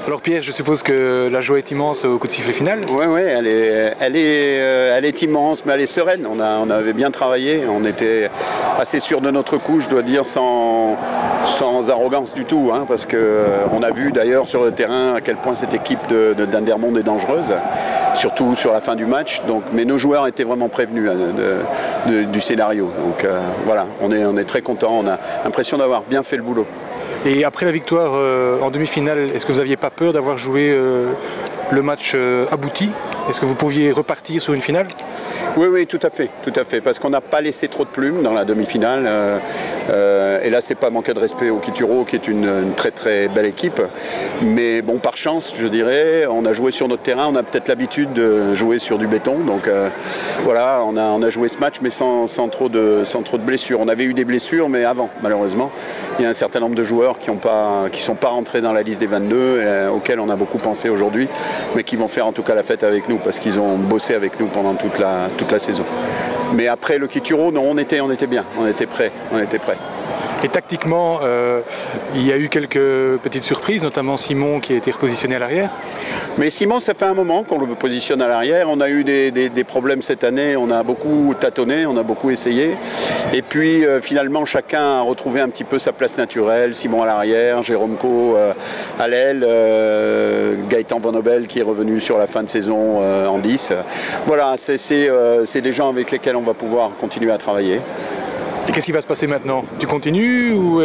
Alors Pierre, je suppose que la joie est immense au coup de sifflet final. Oui, elle est immense, mais elle est sereine. On avait bien travaillé, on était assez sûr de notre coup, je dois dire, sans arrogance du tout, hein, parce qu'on a vu d'ailleurs sur le terrain à quel point cette équipe d'Andermonde est dangereuse, surtout sur la fin du match. Donc, mais nos joueurs étaient vraiment prévenus du scénario. Donc voilà, on est très contents, on a l'impression d'avoir bien fait le boulot. Et après la victoire en demi-finale, est-ce que vous n'aviez pas peur d'avoir joué le match abouti? Est-ce que vous pouviez repartir sur une finale? Oui, tout à fait, parce qu'on n'a pas laissé trop de plumes dans la demi-finale. Et là, c'est pas manquer de respect au Kituro, qui est une très très belle équipe. Mais bon, par chance, je dirais, on a joué sur notre terrain, on a peut-être l'habitude de jouer sur du béton. Donc voilà, on a joué ce match, mais sans trop de blessures. On avait eu des blessures, mais avant, malheureusement. Il y a un certain nombre de joueurs qui sont pas rentrés dans la liste des 22, auxquels on a beaucoup pensé aujourd'hui, mais qui vont faire en tout cas la fête avec nous, parce qu'ils ont bossé avec nous pendant toute la saison. Mais après le Kituro, non, on était bien, on était prêts. Et tactiquement, il y a eu quelques petites surprises, notamment Simon qui a été repositionné à l'arrière. Mais Simon, ça fait un moment qu'on le positionne à l'arrière. On a eu des problèmes cette année, on a beaucoup tâtonné, on a beaucoup essayé. Et puis finalement, chacun a retrouvé un petit peu sa place naturelle. Simon à l'arrière, Jérôme Co à l'aile, Gaëtan Van Obel qui est revenu sur la fin de saison en 10. Voilà, c'est des gens avec lesquels on va pouvoir continuer à travailler. Et qu'est-ce qui va se passer maintenant? Tu continues ou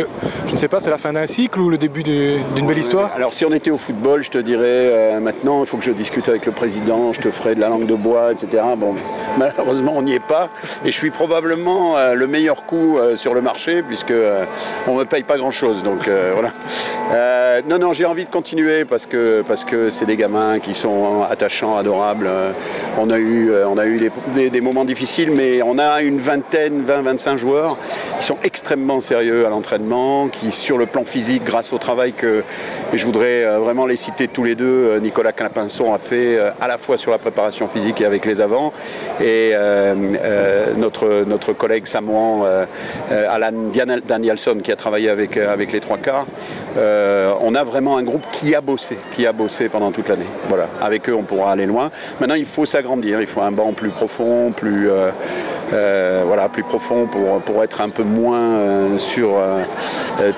je ne sais pas, c'est la fin d'un cycle ou le début d'une belle histoire? Alors si on était au football, je te dirais maintenant il faut que je discute avec le président, je te ferai de la langue de bois, etc. Bon, malheureusement on n'y est pas et je suis probablement le meilleur coup sur le marché puisque on ne me paye pas grand-chose. Donc voilà. Non, j'ai envie de continuer parce que c'est des gamins qui sont attachants, adorables. On a eu des moments difficiles, mais on a une vingtaine, 20-25 joueurs qui sont extrêmement sérieux à l'entraînement, qui sur le plan physique, grâce au travail et je voudrais vraiment les citer tous les deux, Nicolas Clapinson a fait à la fois sur la préparation physique et avec les avants, et notre collègue samoan Alan Danielson qui a travaillé avec les trois quarts. On a vraiment un groupe qui a bossé pendant toute l'année. Voilà. Avec eux, on pourra aller loin. Maintenant, il faut s'agrandir. Il faut un banc plus profond, plus profond pour être un peu moins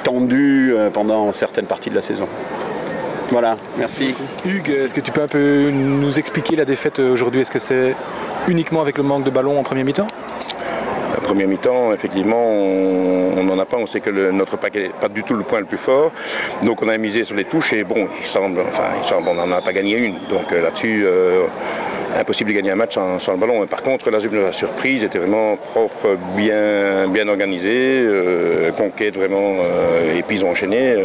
tendu pendant certaines parties de la saison. Voilà, merci. Hugues, est-ce que tu peux un peu nous expliquer la défaite aujourd'hui? Est-ce que c'est uniquement avec le manque de ballon en première mi-temps? La première mi-temps, effectivement, on n'en a pas. On sait que notre pack n'est pas du tout le point le plus fort. Donc on a misé sur les touches et bon, il semble on n'en a pas gagné une. Donc là-dessus, impossible de gagner un match sans le ballon. Par contre, la surprise était vraiment propre, bien organisée, conquête vraiment, et puis ils ont enchaîné.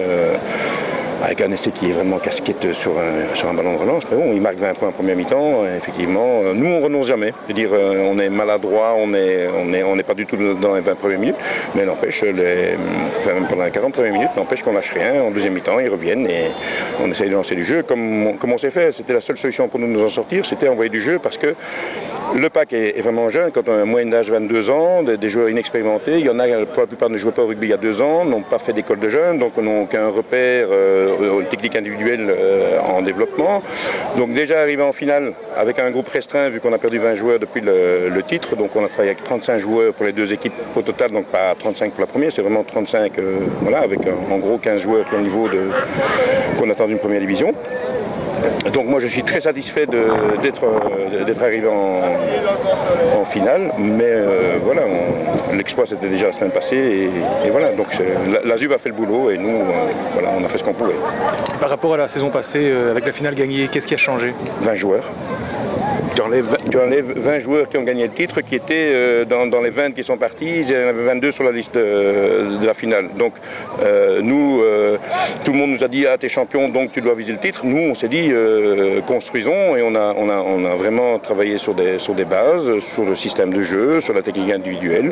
Avec un essai qui est vraiment casquette sur un ballon de relance. Mais bon, il marque 20 points en première mi-temps. Effectivement, nous, on ne renonce jamais. Je veux dire, on est maladroit, on n'est pas du tout dans les 20 premières minutes. Mais n'empêche, même pendant les 40 premières minutes, n'empêche qu'on lâche rien. En deuxième mi-temps, ils reviennent et on essaye de lancer du jeu. Comme on s'est fait, c'était la seule solution pour nous en sortir, c'était envoyer du jeu parce que le pack est vraiment jeune. Quand on a un moyenne d'âge 22 ans, des joueurs inexpérimentés, il y en a, pour la plupart ne jouaient pas au rugby il y a 2 ans, n'ont pas fait d'école de jeunes, donc on n'a aucun repère technique individuelle en développement. Donc déjà arrivé en finale avec un groupe restreint vu qu'on a perdu 20 joueurs depuis le titre, donc on a travaillé avec 35 joueurs pour les deux équipes au total, donc pas 35 pour la première, c'est vraiment 35 voilà, avec en gros 15 joueurs qui ont le niveau qu'on attend d'une première division. Donc moi je suis très satisfait d'être arrivé en finale, mais voilà, l'exploit c'était déjà la semaine passée et voilà, donc la ZUB a fait le boulot et nous voilà, on a fait ce qu'on pouvait. Par rapport à la saison passée, avec la finale gagnée, qu'est-ce qui a changé? 20 joueurs. Tu enlèves 20 joueurs qui ont gagné le titre, qui étaient dans les 20 qui sont partis, il y en avait 22 sur la liste de la finale. Donc nous, tout le monde nous a dit « Ah, t'es champion, donc tu dois viser le titre ». Nous, on s'est dit « Construisons » et on a vraiment travaillé sur des bases, sur le système de jeu, sur la technique individuelle.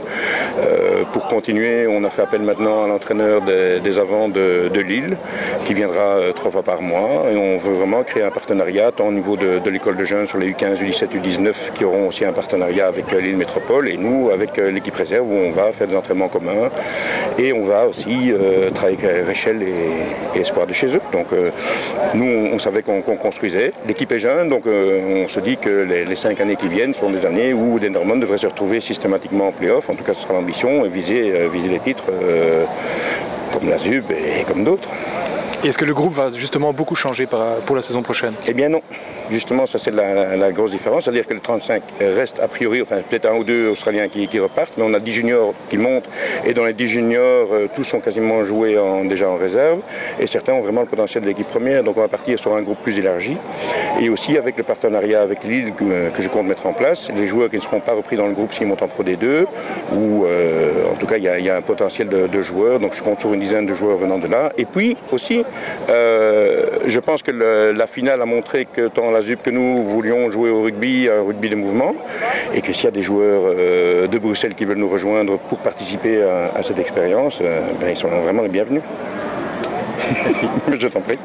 Pour continuer, on a fait appel maintenant à l'entraîneur des avants de Lille, qui viendra 3 fois par mois. Et on veut vraiment créer un partenariat tant au niveau de l'école de jeunes sur les U15, U17 U17, U19 qui auront aussi un partenariat avec Lille Métropole et nous avec l'équipe réserve où on va faire des entraînements communs et on va aussi travailler avec Réchelle et Espoir de chez eux. Donc nous on savait qu'on construisait. L'équipe est jeune, donc on se dit que les 5 années qui viennent sont des années où des Normands devraient se retrouver systématiquement en play-off. En tout cas, ce sera l'ambition et viser les titres comme la ZUB et comme d'autres. Et est-ce que le groupe va justement beaucoup changer pour la saison prochaine? Eh bien non. Justement, ça c'est la grosse différence. C'est-à-dire que les 35 restent a priori, enfin peut-être 1 ou 2 Australiens qui repartent, mais on a 10 juniors qui montent. Et dans les 10 juniors, tous sont quasiment joués déjà en réserve. Et certains ont vraiment le potentiel de l'équipe première. Donc on va partir sur un groupe plus élargi. Et aussi avec le partenariat avec Lille que je compte mettre en place, les joueurs qui ne seront pas repris dans le groupe s'ils montent en Pro D2, ou en tout cas il y a un potentiel de joueurs. Donc je compte sur une dizaine de joueurs venant de là. Et puis aussi, je pense que la finale a montré que tant la ZUB que nous voulions jouer au rugby, un rugby de mouvement, et que s'il y a des joueurs de Bruxelles qui veulent nous rejoindre pour participer à cette expérience, ils sont vraiment les bienvenus. Merci. Je t'en prie.